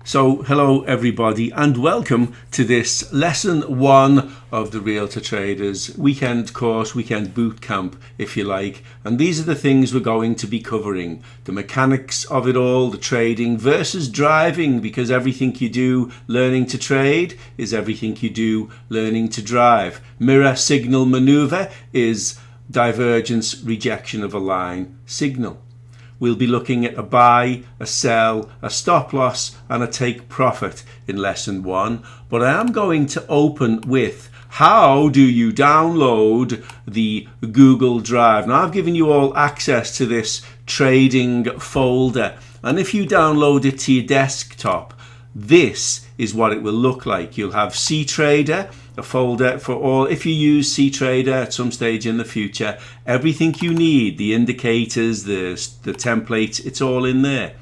So hello everybody and welcome to this lesson 1 of the Realta Traders weekend course, weekend boot camp if you like. And these are the things we're going to be covering. The mechanics of it all, the trading versus driving, because everything you do learning to trade is everything you do learning to drive. Mirror signal maneuver is divergence rejection of a line signal. We'll be looking at a buy, a sell, a stop loss and a take profit in lesson 1. But I am going to open with how do you download the Google Drive. Now I've given you all access to this trading folder, and if you download it to your desktop, this is what it will look like. You'll have CTrader, a folder for all. If you use CTrader at some stage in the future, everything you need, the indicators, the templates, it's all in there.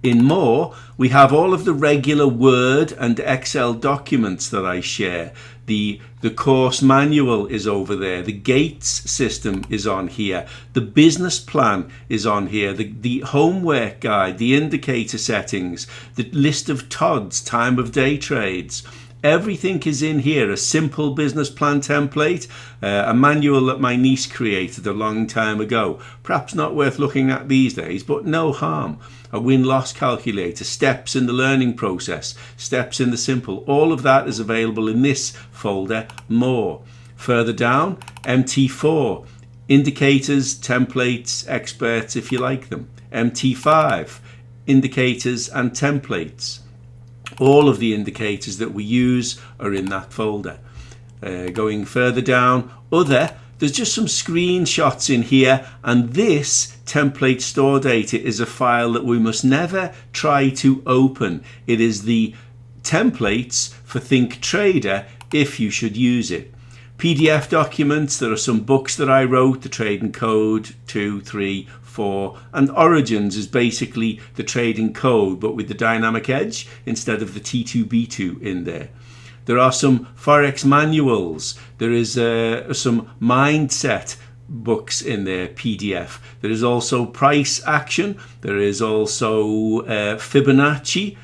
In More, we have all of the regular Word and Excel documents that I share. The course manual is over there. The gates system is on here. The business plan is on here. The homework guide, the indicator settings, the list of TODs, time of day trades. Everything is in here. A simple business plan template, a manual that my niece created a long time ago. Perhaps not worth looking at these days, but no harm. A win-loss calculator, steps in the learning process, steps in the simple. All of that is available in this folder, More. Further down, MT4, indicators, templates, experts if you like them. MT5, indicators and templates. All of the indicators that we use are in that folder. Going further down, other, there's just some screenshots in here, and this template store data is a file that we must never try to open. It is the templates for Think Trader if you should use it. PDF documents, there are some books that I wrote, the Trading Code 2, 3, 4, and Origins is basically the trading code but with the dynamic edge instead of the T2B2 in there. There are some Forex manuals, there is some mindset books in there, PDF. There is also price action, there is also Fibonacci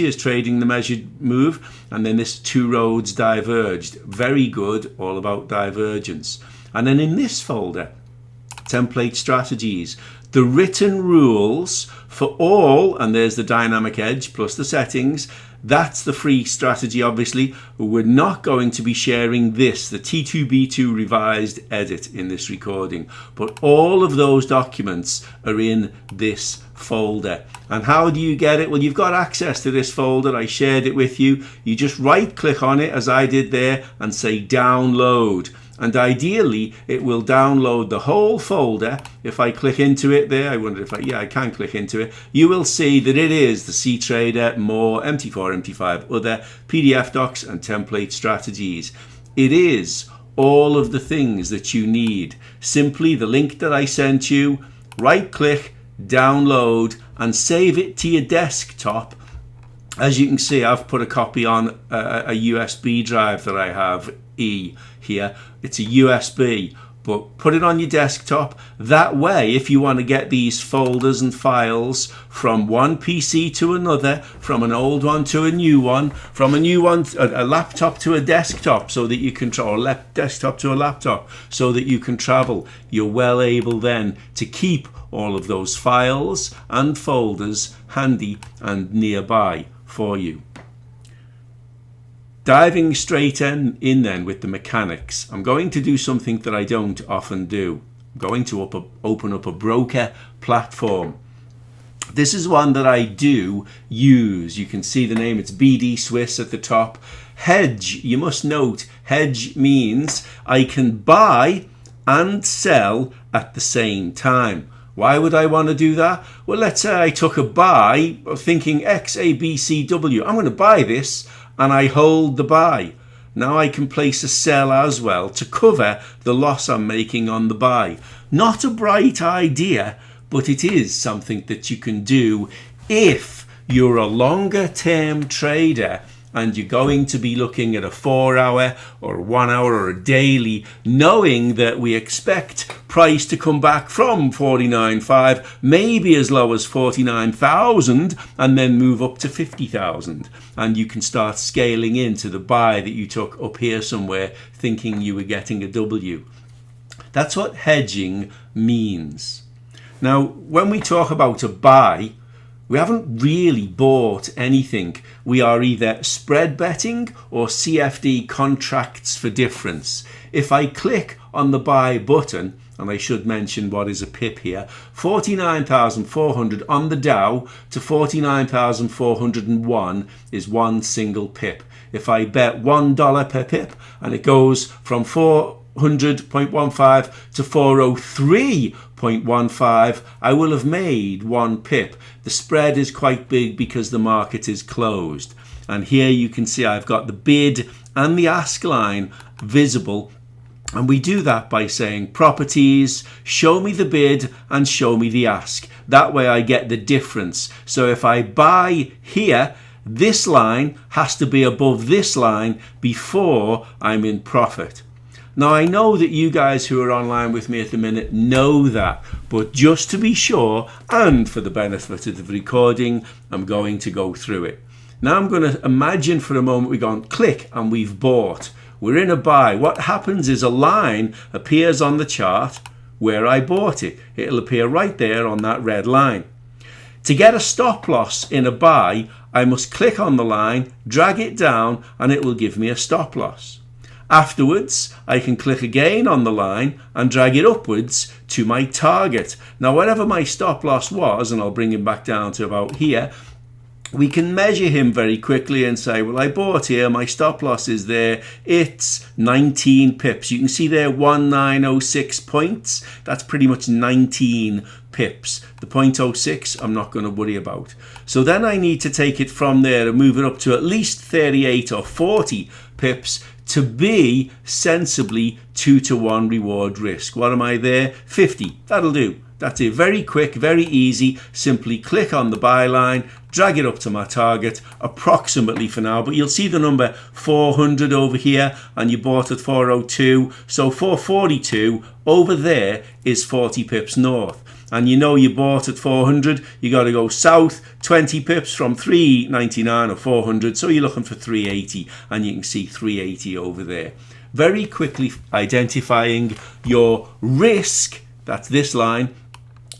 is trading the measured move, and then this two roads diverged. Very good, all about divergence. And then in this folder, template strategies, the written rules for all, and there's the dynamic edge plus the settings. That's the free strategy, obviously. We're not going to be sharing this, the T2B2 revised edit in this recording, but all of those documents are in this folder. And how do you get it? Well, you've got access to this folder. I shared it with you. You just right click on it as I did there and say download. And ideally it will download the whole folder. If I click into it there, I wonder if I can click into it. You will see that it is the CTrader, More, MT4, MT5, other PDF docs and template strategies. It is all of the things that you need. Simply the link that I sent you, right click, download and save it to your desktop. As you can see, I've put a copy on a USB drive that I have here. It's a USB, but put it on your desktop. That way, if you want to get these folders and files from one PC to another, from an old one to a new one, from a new one, a laptop to a desktop, so that you can or desktop to a laptop, so that you can travel, you're well able then to keep all of those files and folders handy and nearby for you. Diving straight in then with the mechanics, I'm going to do something that I don't often do. I'm going to open up a broker platform. This is one that I do use. You can see the name, it's BD Swiss at the top. Hedge, you must note, hedge means I can buy and sell at the same time. Why would I want to do that? Well, let's say I took a buy thinking X, A, B, C, W. I'm going to buy this and I hold the buy. Now I can place a sell as well to cover the loss I'm making on the buy. Not a bright idea, but it is something that you can do if you're a longer term trader and you're going to be looking at a 4-hour or a 1 hour or a daily, knowing that we expect price to come back from 49.5, maybe as low as 49,000, and then move up to 50,000. And you can start scaling into the buy that you took up here somewhere, thinking you were getting a W. That's what hedging means. Now, when we talk about a buy, we haven't really bought anything. We are either spread betting or CFD, contracts for difference. If I click on the buy button, and I should mention what is a pip here, 49,400 on the Dow to 49,401 is one single pip. If I bet $1 per pip and it goes from 400.15 to 403.15, I will have made one pip. The spread is quite big because the market is closed. And here you can see I've got the bid and the ask line visible. And we do that by saying properties, show me the bid and show me the ask. That way I get the difference. So if I buy here, this line has to be above this line before I'm in profit. Now, I know that you guys who are online with me at the minute know that, but just to be sure and for the benefit of the recording, I'm going to go through it. Now, I'm going to imagine for a moment we've gone click and we've bought. We're in a buy. What happens is a line appears on the chart where I bought it. It'll appear right there on that red line. To get a stop loss in a buy, I must click on the line, drag it down, and it will give me a stop loss. Afterwards, I can click again on the line and drag it upwards to my target. Now, whatever my stop loss was, and I'll bring him back down to about here, we can measure him very quickly and say, well, I bought here, my stop loss is there, it's 19 pips. You can see there 1906 points. That's pretty much 19 pips. The 0.06 I'm not going to worry about. So then I need to take it from there and move it up to at least 38 or 40 pips to be sensibly 2-to-1 reward risk. What am I there? 50. That'll do. That's it. Very quick, very easy. Simply click on the buy line, drag it up to my target, approximately for now. But you'll see the number 400 over here, and you bought at 402. So 442 over there is 40 pips north. And you know you bought at 400, you got to go south 20 pips from 399 or 400. So you're looking for 380, and you can see 380 over there. Very quickly identifying your risk, that's this line,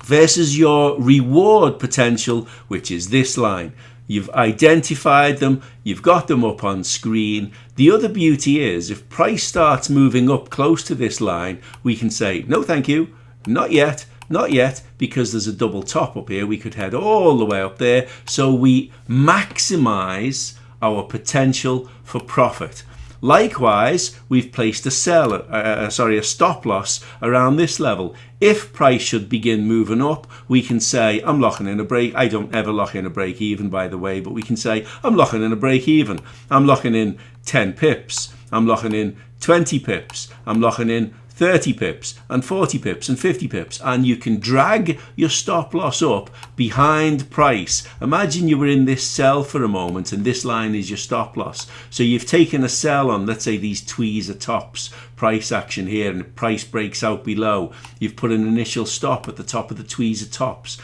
versus your reward potential, which is this line. You've identified them, you've got them up on screen. The other beauty is if price starts moving up close to this line, we can say, no thank you, not yet, not yet, because there's a double top up here. We could head all the way up there. So we maximize our potential for profit. Likewise, we've placed a stop loss around this level. If price should begin moving up, we can say, I'm locking in a break. I don't ever lock in a break even, by the way, but we can say, I'm locking in a break even. I'm locking in 10 pips. I'm locking in 20 pips. I'm locking in 30 pips and 40 pips and 50 pips, and you can drag your stop loss up behind price. Imagine you were in this sell for a moment and this line is your stop loss. So you've taken a sell on, let's say, these tweezer tops, price action here, and price breaks out below. You've put an initial stop at the top of the tweezer tops.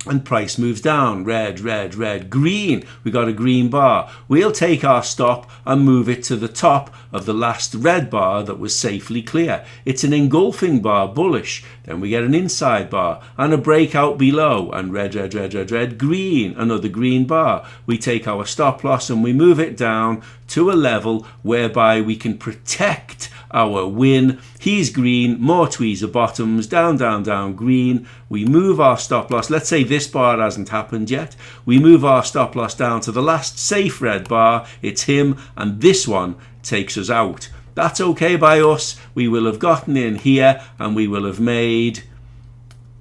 And price moves down, red, red, red, green. We got a green bar. We'll take our stop and move it to the top of the last red bar that was safely clear. It's an engulfing bar, bullish. Then we get an inside bar and a breakout below, and red, red, red, red, red, green, another green bar. We take our stop loss and we move it down to a level whereby we can protect our win. He's green, more tweezer bottoms, down, down, down, green. We move our stop loss. Let's say this bar hasn't happened yet. We move our stop loss down to the last safe red bar. It's him, and this one takes us out. That's okay by us. We will have gotten in here and we will have made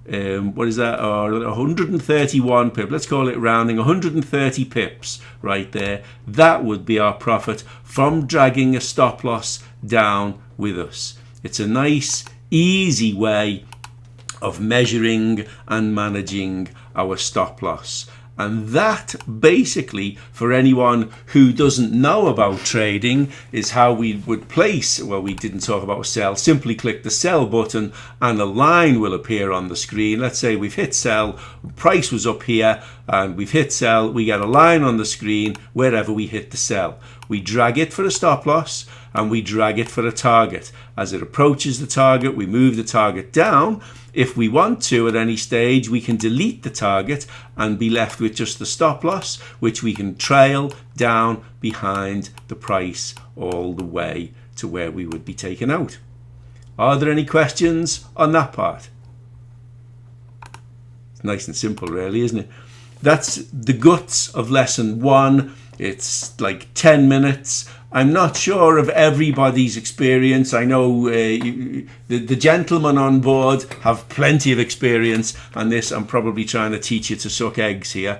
what is that? 131 pips. Let's call it rounding, 130 pips right there. That would be our profit from dragging a stop loss down with us. It's a nice, easy way of measuring and managing our stop loss. And that basically, for anyone who doesn't know about trading, is how we would place, well, we didn't talk about sell, simply click the sell button and a line will appear on the screen. Let's say we've hit sell, price was up here and we've hit sell, we get a line on the screen wherever we hit the sell. We drag it for a stop loss and we drag it for a target. As it approaches the target, we move the target down. If we want to at any stage, we can delete the target and be left with just the stop loss, which we can trail down behind the price all the way to where we would be taken out. Are there any questions on that part? It's nice and simple, really, isn't it? That's the guts of lesson 1. It's like 10 minutes. I'm not sure of everybody's experience. I know the gentlemen on board have plenty of experience on this. I'm probably trying to teach you to suck eggs here.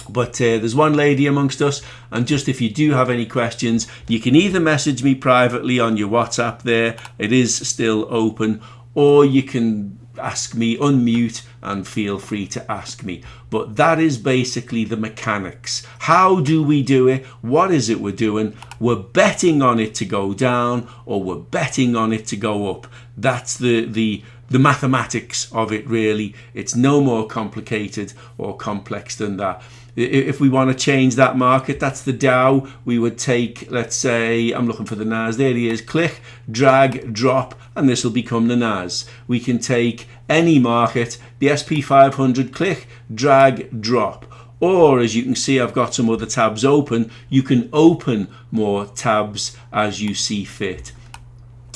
But there's one lady amongst us, and just if you do have any questions, you can either message me privately on your WhatsApp there. It is still open, or you can ask me, unmute, and feel free to ask me. But that is basically the mechanics. How do we do it? What is it we're doing? We're betting on it to go down, or we're betting on it to go up. That's the mathematics of it, really. It's no more complicated or complex than that. If we want to change that market, that's the Dow. We would take, let's say, I'm looking for the NAS. There he is. Click, drag, drop, and this will become the NAS. We can take any market, the SP500, click, drag, drop. Or, as you can see, I've got some other tabs open. You can open more tabs as you see fit.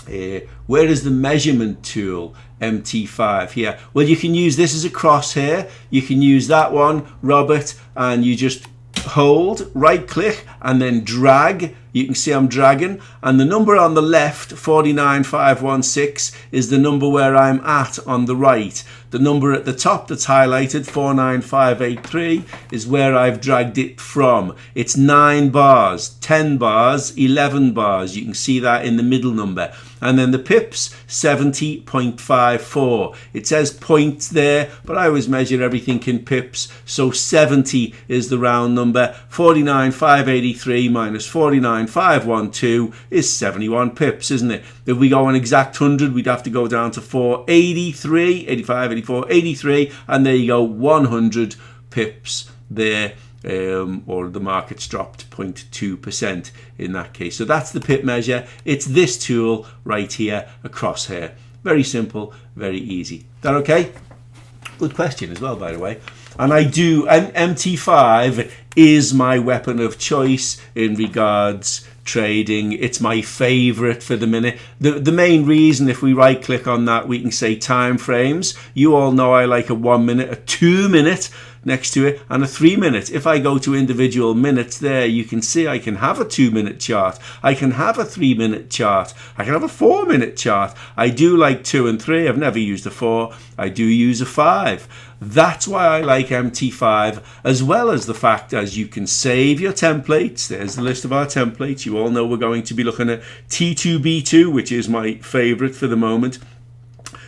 Where is the measurement tool? MT5 here. Well, you can use this as a crosshair. You can use that one, Robert, and you just hold, right click, and then drag. You can see I'm dragging, and the number on the left, 49516, is the number where I'm at on the right. The number at the top that's highlighted, 49583, is where I've dragged it from. It's 9 bars, 10 bars, 11 bars. You can see that in the middle number. And then the pips, 70.54. It says points there, but I always measure everything in pips. So 70 is the round number. 49,583 minus 49,512 is 71 pips, isn't it? If we go an exact 100, we'd have to go down to 483, 85, 84, 83, and there you go, 100 pips there. Or the market's dropped 0.2% in that case. So that's the pip measure. It's this tool right here, a crosshair. Very simple, very easy. Is that okay? Good question as well, by the way. And I do, MT5 is my weapon of choice in regards trading. It's my favorite for the minute. The main reason, if we right click on that, we can say time frames. You all know I like a 1 minute, a 2 minute next to it, and a 3 minute. If I go to individual minutes there, you can see I can have a 2 minute chart. I can have a 3 minute chart. I can have a 4 minute chart. I do like 2 and 3. I've never used a 4. I do use a 5. That's why I like MT5, as well as the fact as you can save your templates. There's the list of our templates. You all know we're going to be looking at T2B2, which is my favorite for the moment.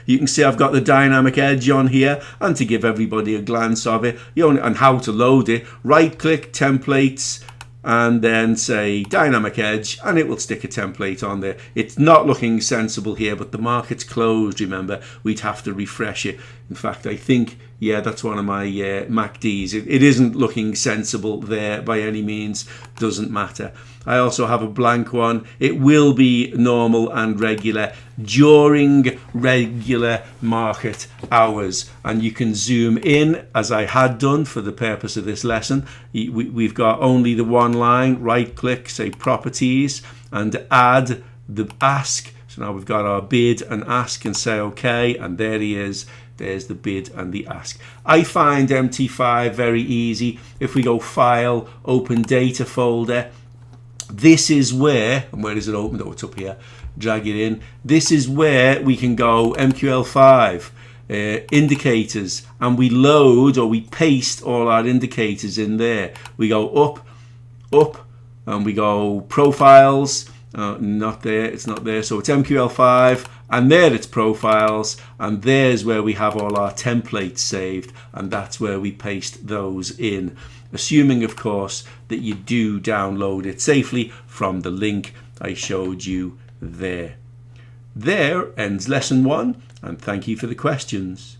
You can see I've got the dynamic edge on here, and to give everybody a glance of it, and how to load it, right click templates and then say dynamic edge, and it will stick a template on there. It's not looking sensible here, but the market's closed, remember. We'd have to refresh it. In fact, I think, yeah, that's one of my MACDs. It isn't looking sensible there by any means. Doesn't matter. I also have a blank one. It will be normal and regular during regular market hours. And you can zoom in, as I had done for the purpose of this lesson. We've got only the one line. Right click, say properties, and add the ask. So now we've got our bid and ask, and say OK, and there he is. There's the bid and the ask. I find MT5 very easy. If we go File, Open Data folder, this is where, and where is it open? Oh, it's up here. Drag it in. This is where we can go MQL5, indicators, and we load or we paste all our indicators in there. We go up, and we go profiles. Not there, it's not there. So it's MQL5, And there it's profiles, and there's where we have all our templates saved, and that's where we paste those in, assuming of course that you do download it safely from the link I showed you there. There ends lesson 1, and thank you for the questions.